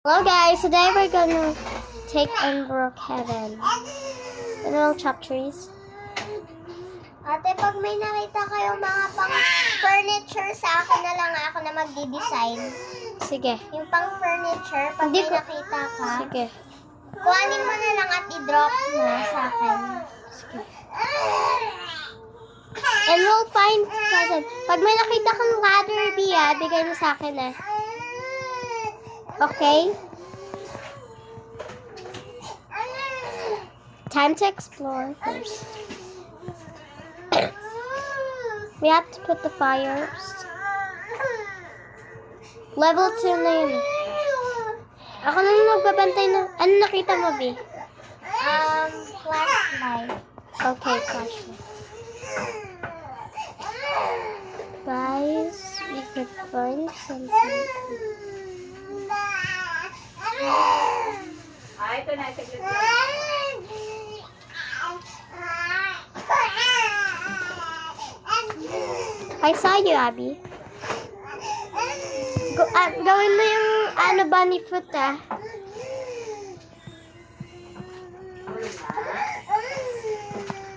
Hello guys, today we're gonna take Brookhaven. And we'll chop trees. Ate, pag may nakita kayong mga pang furniture, sa akin na lang ako na magdi-design. Sige. Yung pang furniture, pag Hindi may ko- nakita ka, Sige. kuhanin mo na lang at i-drop mo sa akin. Sige. And we'll find present. Pag may nakita kang ladder, Bia, bigay mo sa akin eh. Okay? Time to explore first. We have to put the fires. Level 2 na yun. Ako na yung magbabantay na. Ano nakita mo, B? Flashlight. Okay, flashlight. Guys, we could find something. Ito na, saglit. I saw you, Abby. Gawin mo yung bunny fruit, ah.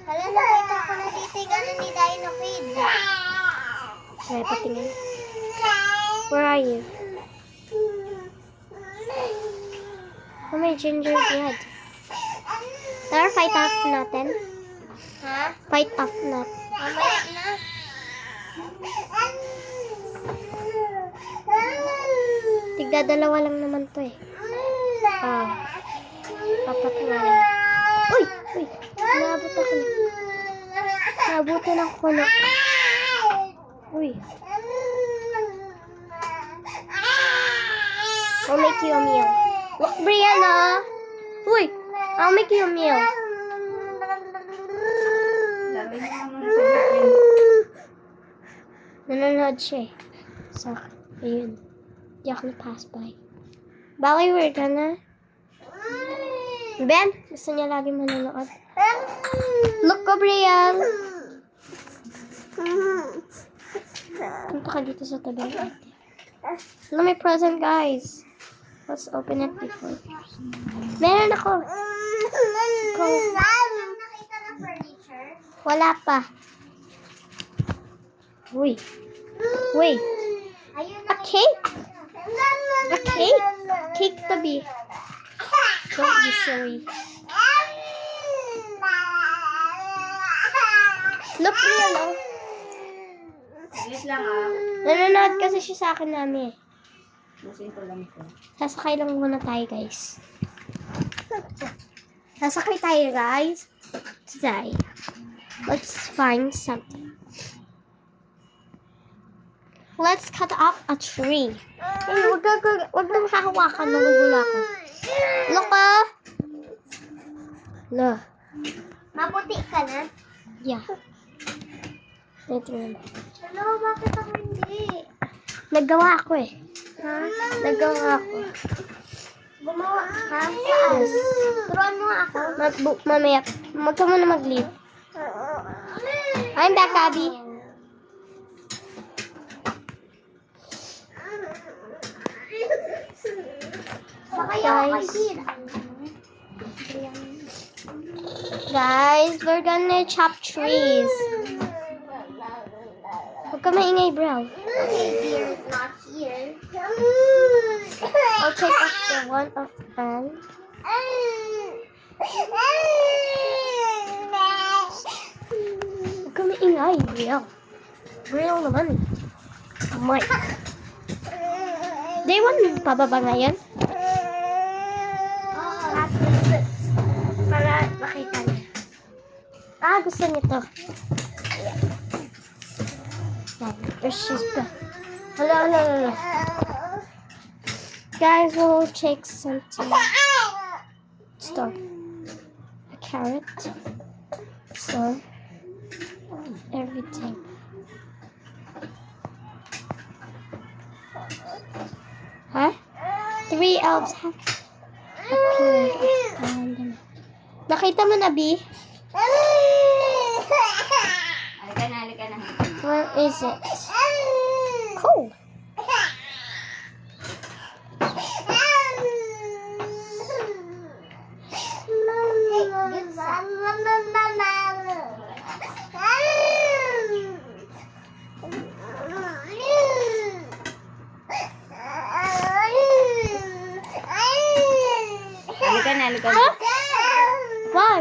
Hala, nakita ko na dito yung ano ni Dino Kid. Okay, patingin. Where are you? Oh, may ginger beard. Tara, fight off natin. Ha? Fight off natin. Mamaya na. Tigdadalawa lang naman to eh. Ah. Apat nga lang. Uy! Uy! Naabot ako. Naabutan ako na. Uy. I'll make you a meal. Look, Brianna! Uy! I'll make you a meal. Dami niya naman sabihin. Nanonood siya eh. So, ayun. Di ako na-pass by. Bakit we're gonna... Ben, gusto niya lagi manonood. Look, Gabriel! Punta ka dito sa tabi. Ano, may present, guys. Let's open it before. Meron ako. Go. Nakita ng furniture? Wala pa. Uy. Wait. Ayun, A cake? A cake? Cake to be. Don't be silly. Look, Brian, oh. Saglit lang ah. Nanonood kasi siya sa akin namin. Nasin ko lang ito. Sasakay lang muna tayo, guys. Sasakay tayo, guys. Today. Let's find something. Let's cut off a tree. Hey, wag nang hahawakan. Nagugula ko. Look, ah. Look. maputi ka na? Yeah. Ito na. Hello, bakit ako hindi? Naggawa ako eh. Ha? Naggawa ako. Gumawa ka? Yes. Turuan mo ako. Mamaya, wag ka muna mag-leave. I'm back, Abby. Guys. Guys, we're gonna chop trees. Huwag ka maingay, bro. Deer is not here. I'll take off the one of them. Huwag ka maingay, real. Real naman. Mike. Day 1 pababa ngayon? Para makita niya. Ah, gusto niya to. She's back. Hello. Guys, we'll take something. Start. A carrot. So, everything. Huh? 3 elves have appeared. Nakita mo na, B? Halika na. Where is it? Cool. halika na. Why?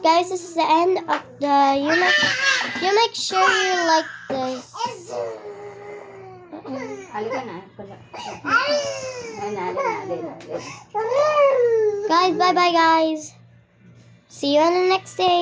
Guys, this is the end of the you make sure you like this. Halika na. Halika na. Guys, bye bye guys. See you on the next day.